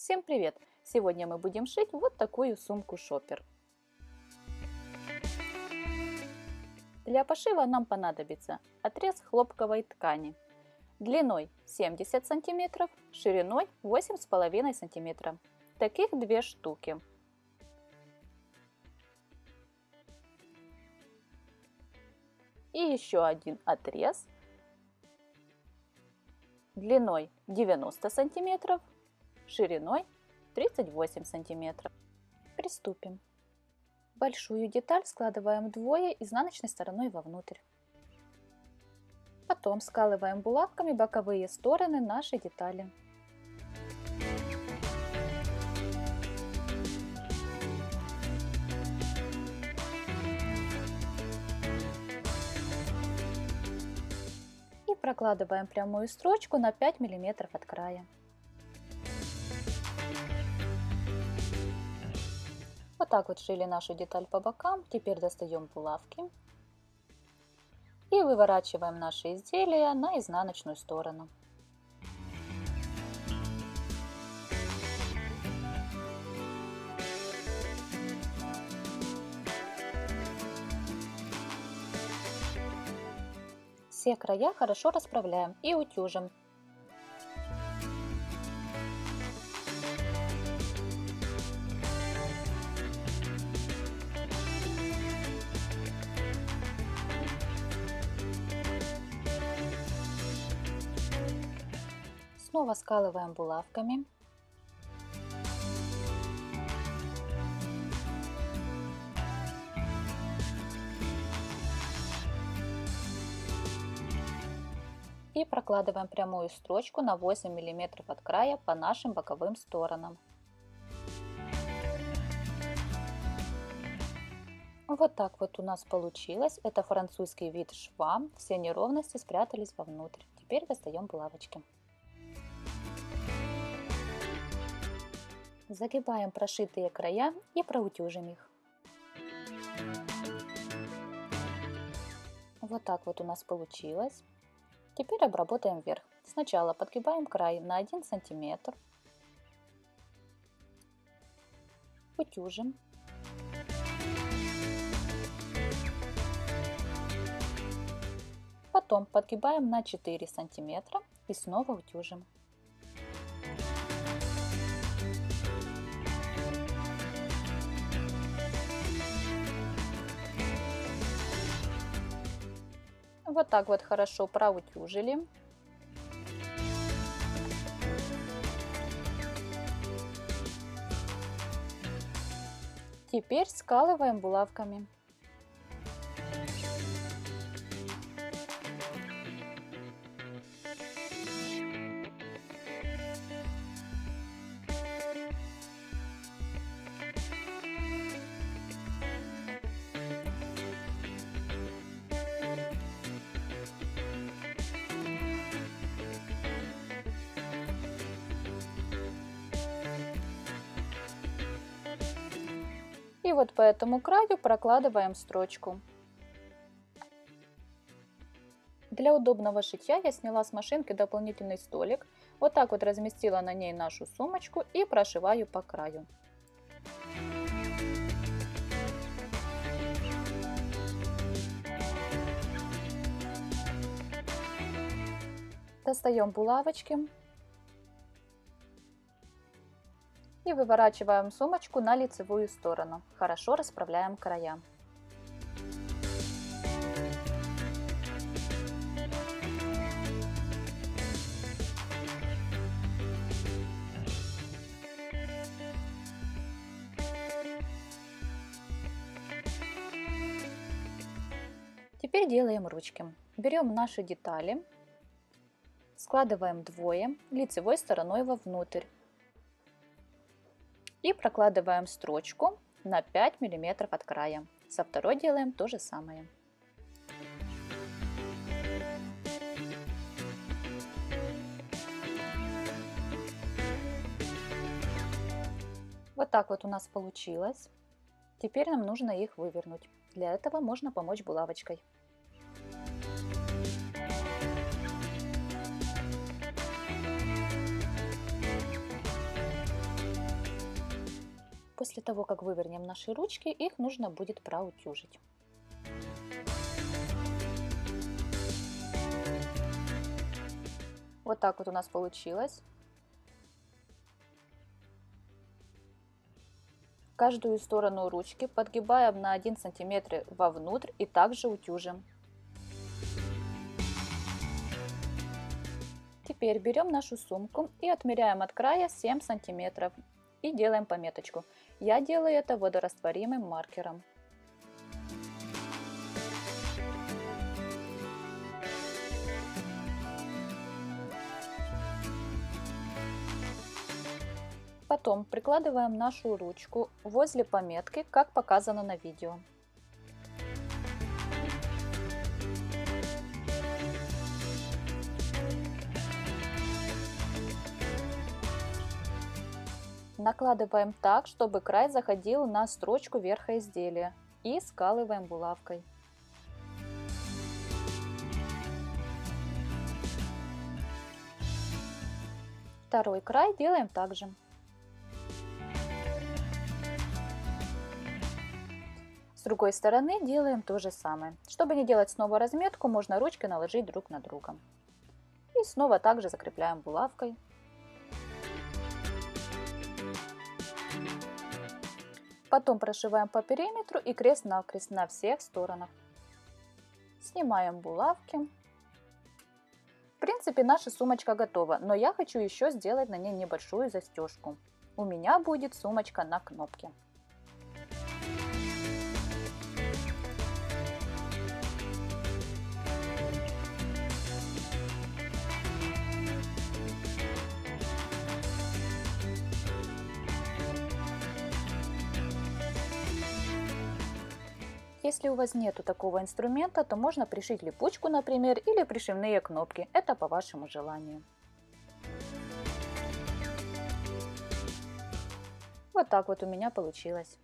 Всем привет! Сегодня мы будем шить вот такую сумку-шопер. Для пошива нам понадобится отрез хлопковой ткани длиной 70 см, шириной 8,5 см. Таких 2 штуки. И еще один отрез длиной 90 см, шириной 38 см. Приступим. Большую деталь складываем вдвое изнаночной стороной вовнутрь. Потом скалываем булавками боковые стороны нашей детали. И прокладываем прямую строчку на 5 мм от края. Вот так вот шили нашу деталь по бокам. Теперь достаем булавки и выворачиваем наше изделие на изнаночную сторону. Все края хорошо расправляем и утюжим. Снова скалываем булавками. И прокладываем прямую строчку на 8 мм от края по нашим боковым сторонам. Вот так вот у нас получилось. Это французский вид шва. Все неровности спрятались вовнутрь. Теперь достаем булавочки. Загибаем прошитые края и проутюжим их. Вот так вот у нас получилось. Теперь обработаем вверх. Сначала подгибаем край на 1 см. Утюжим. Потом подгибаем на 4 см и снова утюжим. Вот так вот хорошо проутюжили. Теперь скалываем булавками. И вот по этому краю прокладываем строчку. Для удобного шитья я сняла с машинки дополнительный столик. Вот так вот разместила на ней нашу сумочку и прошиваю по краю. Достаем булавочки и выворачиваем сумочку на лицевую сторону. Хорошо расправляем края. Теперь делаем ручки. Берем наши детали, складываем вдвое лицевой стороной вовнутрь и прокладываем строчку на 5 мм от края. Со второй делаем то же самое. Вот так вот у нас получилось. Теперь нам нужно их вывернуть. Для этого можно помочь булавочкой. После того, как вывернем наши ручки, их нужно будет проутюжить. Вот так вот у нас получилось. Каждую сторону ручки подгибаем на 1 см вовнутрь и также утюжим. Теперь берем нашу сумку и отмеряем от края 7 сантиметров и делаем пометочку. Я делаю это водорастворимым маркером. Потом прикладываем нашу ручку возле пометки, как показано на видео. Накладываем так, чтобы край заходил на строчку верха изделия и скалываем булавкой. Второй край делаем также. С другой стороны делаем то же самое. Чтобы не делать снова разметку, можно ручки наложить друг на друга. И снова также закрепляем булавкой. Потом прошиваем по периметру и крест-накрест на всех сторонах. Снимаем булавки. В принципе, наша сумочка готова, но я хочу еще сделать на ней небольшую застежку. У меня будет сумочка на кнопке. Если у вас нету такого инструмента, то можно пришить липучку, например, или пришивные кнопки. Это по вашему желанию. Вот так вот у меня получилось.